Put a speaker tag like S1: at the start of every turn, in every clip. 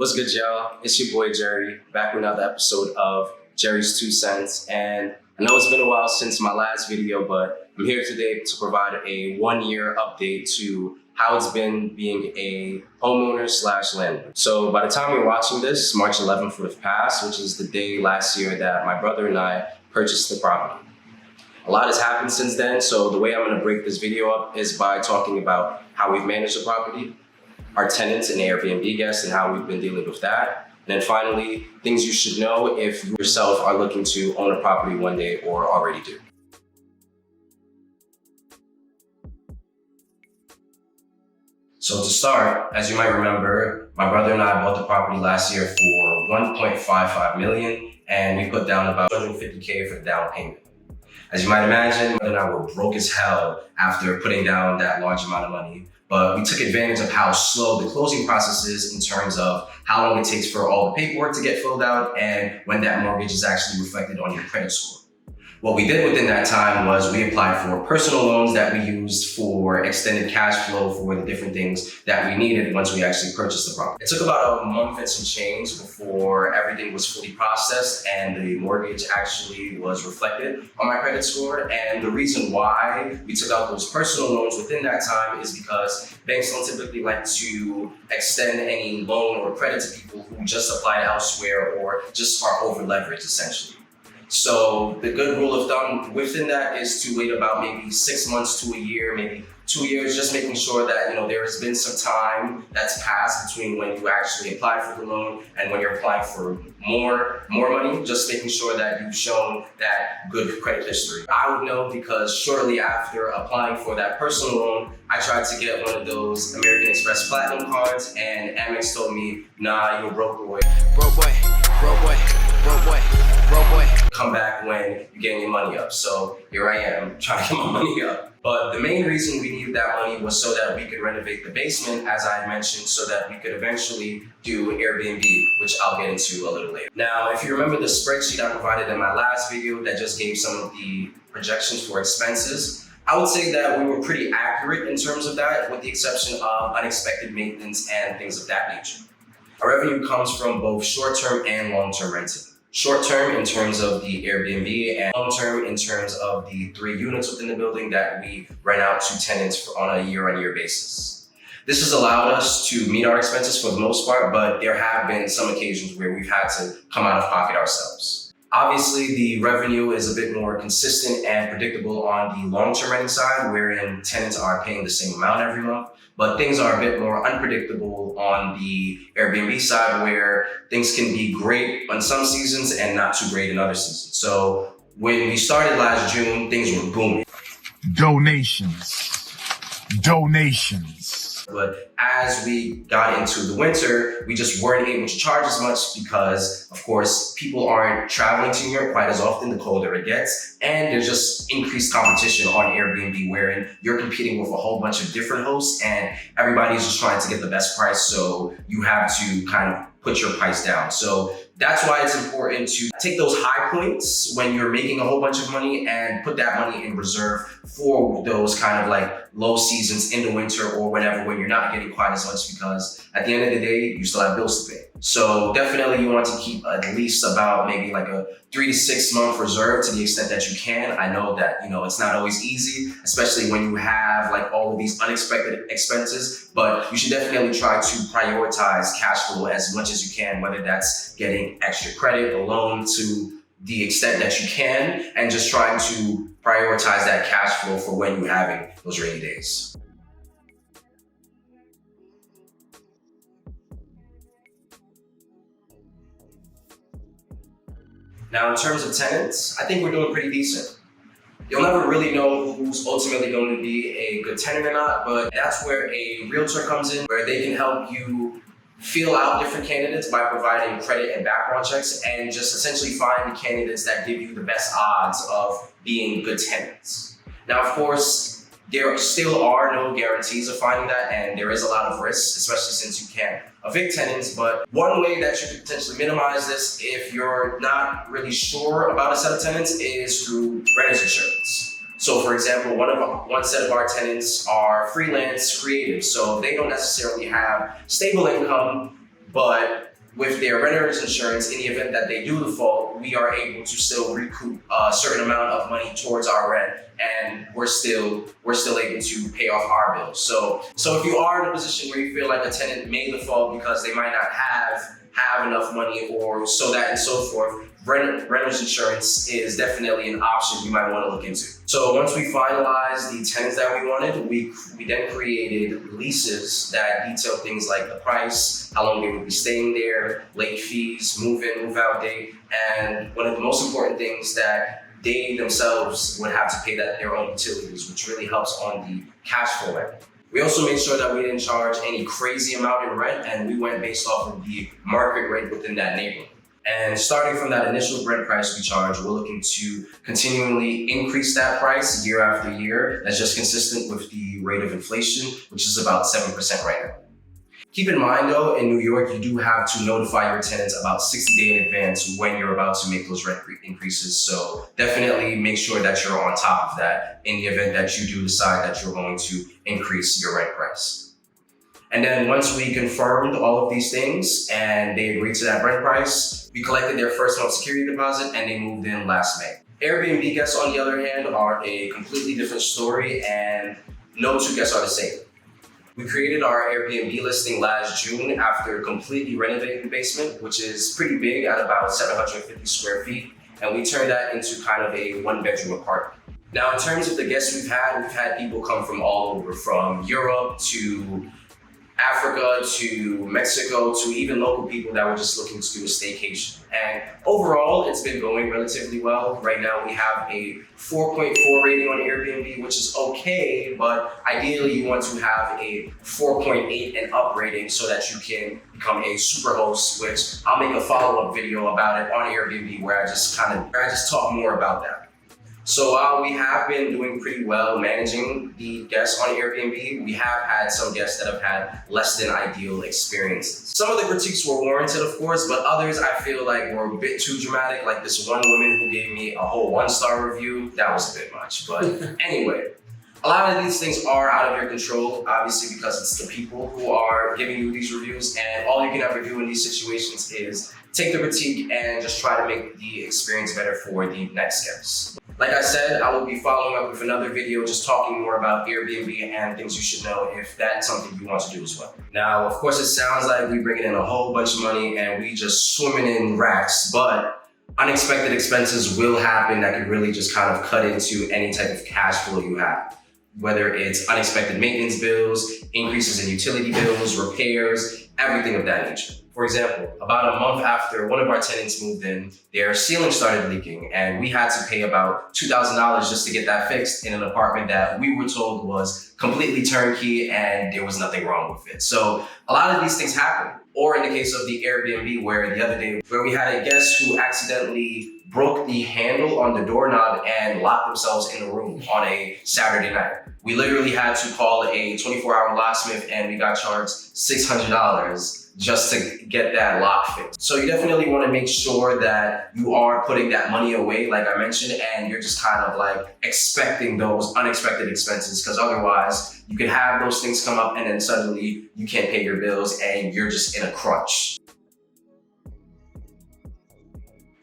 S1: What's good, y'all? It's your boy Jerry, back with another episode of Jerry's 2 Cents. And I know it's been a while since my last video, but I'm here today to provide a 1-year update to how it's been being a homeowner / landlord. So by the time you're watching this, March 11th would have passed, which is the day last year that my brother and I purchased the property. A lot has happened since then, so the way I'm going to break this video up is by talking about how we've managed the property, our tenants and Airbnb guests, and how we've been dealing with that. And then finally, things you should know if you yourself are looking to own a property one day or already do. So to start, as you might remember, my brother and I bought the property last year for $1.55 million, and we put down about $250K for the down payment. As you might imagine, my brother and I were broke as hell after putting down that large amount of money. But we took advantage of how slow the closing process is in terms of how long it takes for all the paperwork to get filled out and when that mortgage is actually reflected on your credit score. What we did within that time was we applied for personal loans that we used for extended cash flow for the different things that we needed once we actually purchased the property. It took about a month and some change before everything was fully processed and the mortgage actually was reflected on my credit score. And the reason why we took out those personal loans within that time is because banks don't typically like to extend any loan or credit to people who just applied elsewhere or just are over leveraged essentially. So the good rule of thumb within that is to wait about maybe 6 months to a year, maybe 2 years, just making sure that there has been some time that's passed between when you actually apply for the loan and when you're applying for more money, just making sure that you've shown that good credit history. I would know because shortly after applying for that personal loan, I tried to get one of those American Express Platinum cards, and Amex told me, nah, you're broke boy. Broke boy, broke boy, broke boy, broke boy. Come back when you're getting your money up. So here I am trying to get my money up. But the main reason we needed that money was so that we could renovate the basement, as I mentioned, so that we could eventually do Airbnb, which I'll get into a little later. Now, if you remember the spreadsheet I provided in my last video that just gave some of the projections for expenses, I would say that we were pretty accurate in terms of that, with the exception of unexpected maintenance and things of that nature. Our revenue comes from both short-term and long-term renting. Short-term in terms of the Airbnb, and long-term in terms of the 3 units within the building that we rent out to tenants on a year-on-year basis. This has allowed us to meet our expenses for the most part, but there have been some occasions where we've had to come out of pocket ourselves. Obviously, the revenue is a bit more consistent and predictable on the long-term renting side, wherein tenants are paying the same amount every month. But things are a bit more unpredictable on the Airbnb side, where things can be great on some seasons and not too great in other seasons. So when we started last June, things were booming.
S2: Donations.
S1: But as we got into the winter, we just weren't able to charge as much because, of course, people aren't traveling to New York quite as often the colder it gets. And there's just increased competition on Airbnb, wherein you're competing with a whole bunch of different hosts and everybody's just trying to get the best price. So you have to kind of put your price down. So that's why it's important to take those high points when you're making a whole bunch of money and put that money in reserve for those kind of like low seasons in the winter or whenever when you're not getting quite as much, because at the end of the day, you still have bills to pay. So definitely you want to keep at least about maybe like a 3 to 6 month reserve to the extent that you can. I know that, it's not always easy, especially when you have like all of these unexpected expenses, but you should definitely try to prioritize cash flow as much as you can, whether that's getting extra credit or loan to the extent that you can, and just trying to prioritize that cash flow for when you're having those rainy days. Now, in terms of tenants, I think we're doing pretty decent. You'll never really know who's ultimately going to be a good tenant or not, but that's where a realtor comes in, where they can help you feel out different candidates by providing credit and background checks and just essentially find the candidates that give you the best odds of being good tenants. Now, of course, there still are no guarantees of finding that, and there is a lot of risk, especially since you can't evict tenants. But one way that you could potentially minimize this if you're not really sure about a set of tenants is through renter's insurance. So for example, one set of our tenants are freelance creatives, so they don't necessarily have stable income, but with their renter's insurance, in the event that they do default, we are able to still recoup a certain amount of money towards our rent, and we're still able to pay off our bills. So if you are in a position where you feel like a tenant may default because they might not have enough money or so that and so forth, renter's insurance is definitely an option you might want to look into. So once we finalized the tenants that we wanted, we then created leases that detail things like the price, how long they would be staying there, late fees, move-in, move-out date, and one of the most important things that they themselves would have to pay their own utilities, which really helps on the cash flow end. We also made sure that we didn't charge any crazy amount in rent, and we went based off of the market rate within that neighborhood. And starting from that initial rent price we charge, we're looking to continually increase that price year after year. That's just consistent with the rate of inflation, which is about 7% right now. Keep in mind though, in New York, you do have to notify your tenants about 60 days in advance when you're about to make those rent increases. So definitely make sure that you're on top of that in the event that you do decide that you're going to increase your rent price. And then once we confirmed all of these things and they agreed to that rent price, we collected their first month security deposit and they moved in last May. Airbnb guests, on the other hand, are a completely different story, and no two guests are the same. We created our Airbnb listing last June after completely renovating the basement, which is pretty big at about 750 square feet. And we turned that into kind of a one-bedroom apartment. Now, in terms of the guests we've had people come from all over, from Europe to Africa to Mexico to even local people that were just looking to do a staycation. And overall, it's been going relatively well. Right now, we have a 4.4 rating on Airbnb, which is okay, but ideally you want to have a 4.8 and up rating so that you can become a super host, which I'll make a follow-up video about it on Airbnb where I just talk more about that. So while we have been doing pretty well managing the guests on Airbnb, we have had some guests that have had less than ideal experiences. Some of the critiques were warranted, of course, but others I feel like were a bit too dramatic. Like this one woman who gave me a whole 1-star review. That was a bit much, but anyway. A lot of these things are out of your control, obviously, because it's the people who are giving you these reviews, and all you can ever do in these situations is take the critique and just try to make the experience better for the next guests. Like I said, I will be following up with another video just talking more about Airbnb and things you should know if that's something you want to do as well. Now, of course, it sounds like we're bringing in a whole bunch of money and we just swimming in racks, but unexpected expenses will happen that could really just kind of cut into any type of cash flow you have. Whether it's unexpected maintenance bills, increases in utility bills, repairs, everything of that nature. For example, about a month after one of our tenants moved in, their ceiling started leaking and we had to pay about $2,000 just to get that fixed in an apartment that we were told was completely turnkey and there was nothing wrong with it. So a lot of these things happen. Or in the case of the Airbnb where the other day, where we had a guest who accidentally broke the handle on the doorknob and locked themselves in the room on a Saturday night. We literally had to call a 24-hour locksmith and we got charged $600 just to get that lock fixed. So you definitely want to make sure that you are putting that money away, like I mentioned, and you're just kind of like expecting those unexpected expenses, because otherwise you could have those things come up and then suddenly you can't pay your bills and you're just in a crunch.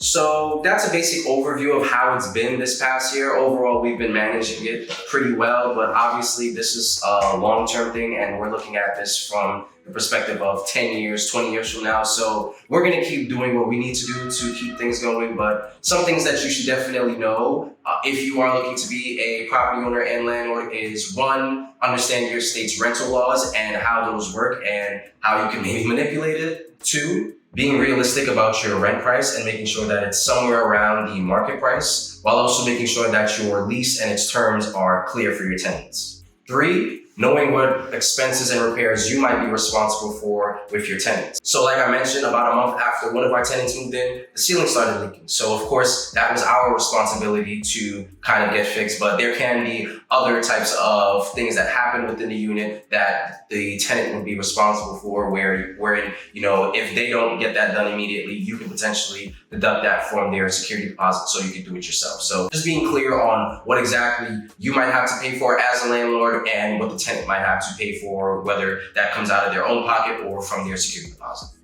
S1: So that's a basic overview of how it's been this past year. Overall, we've been managing it pretty well, but obviously this is a long-term thing and we're looking at this from the perspective of 10 years, 20 years from now. So we're gonna keep doing what we need to do to keep things going, but some things that you should definitely know if you are looking to be a property owner and landlord is, one, understand your state's rental laws and how those work and how you can maybe manipulate it. Two, being realistic about your rent price and making sure that it's somewhere around the market price, while also making sure that your lease and its terms are clear for your tenants. Three, knowing what expenses and repairs you might be responsible for with your tenants. So like I mentioned, about a month after one of our tenants moved in, the ceiling started leaking. So of course, that was our responsibility to kind of get fixed, but there can be other types of things that happen within the unit that the tenant would be responsible for, wherein, you know, if they don't get that done immediately, you can potentially deduct that from their security deposit so you can do it yourself. So just being clear on what exactly you might have to pay for as a landlord and what the tenant might have to pay for, whether that comes out of their own pocket or from their security deposit.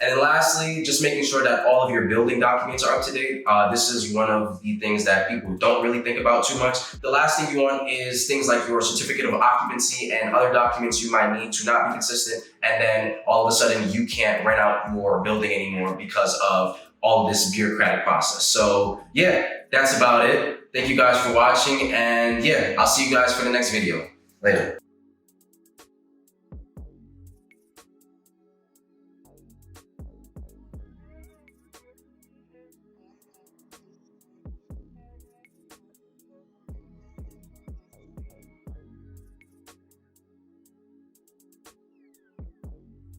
S1: And then lastly, just making sure that all of your building documents are up to date. This is one of the things that people don't really think about too much. The last thing you want is things like your certificate of occupancy and other documents you might need to not be consistent. And then all of a sudden you can't rent out your building anymore because of all of this bureaucratic process. So yeah, that's about it. Thank you guys for watching. And yeah, I'll see you guys for the next video. Later.